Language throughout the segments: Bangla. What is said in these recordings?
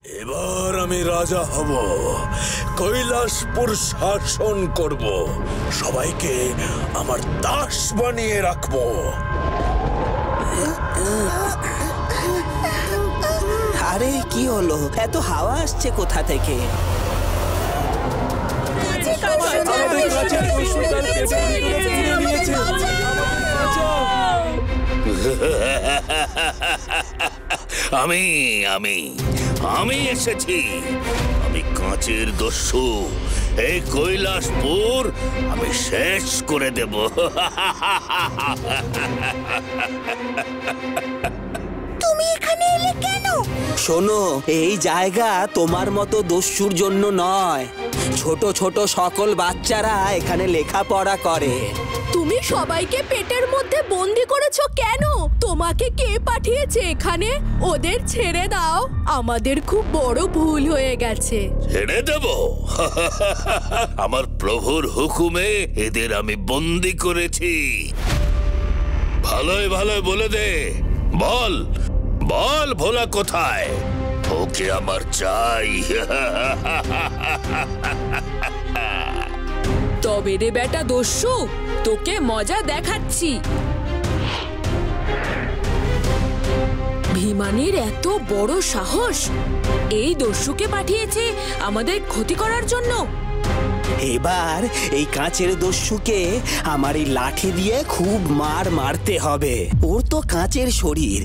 এবার আমি রাজা হব, কৈলাসপুর শাসন করব, সবাইকে আমার দাস বানিয়ে রাখবো। আরে কি হলো? এত হাওয়া আসছে কোথা থেকে? আমি আমি আমি এসেছি। আমি কাঁচের দস্যু। এই কৈলাসপুর আমি শেষ করে দেব। তুমি এখানে এলে কেন? শোনো, এই জায়গা তোমার মতো দস্যুর জন্য নয়। ছোট ছোট সকল বাচ্চারা এখানে লেখাপড়া করে। তুমি সবাইকে পেটের মধ্যে বন্দি করেছো কেন? তোমাকে কে পাঠিয়েছে এখানে? ওদের ছেড়ে দাও, আমাদের খুব বড় ভুল হয়ে গেছে। ছেড়ে দেব? আমার প্রভুর হুকুমে এদের আমি বন্দি করেছি। ভালোই ভালোই বলে দে, বল বল ভোলা কোথায়? ওকে আমার চাই। তবে রে বেটা দস্যু, তোকে মজা দেখাচ্ছি। ভীমানির এত বড় সাহস, এই দস্যুকে পাঠিয়েছে আমাদের ক্ষতি করার জন্য। এবার এই কাঁচের দস্যুকে আমার এই লাঠি দিয়ে খুব মারতে হবে। ওর তো কাঁচের শরীর,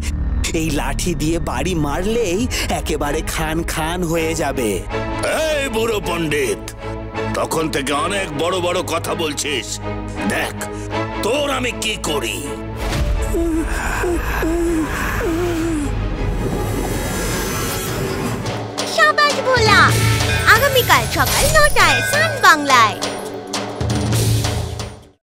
এই লাঠি দিয়ে বাড়ি মারলেই একেবারে খান খান হয়ে যাবে। এই বুড়ো পণ্ডিত, তখন থেকে অনেক বড় বড় কথা বলছিস। দেখ তোর আমি কি করি। সাবাস ভোলা। আগামীকাল সকাল 9টায় সান বাংলায়।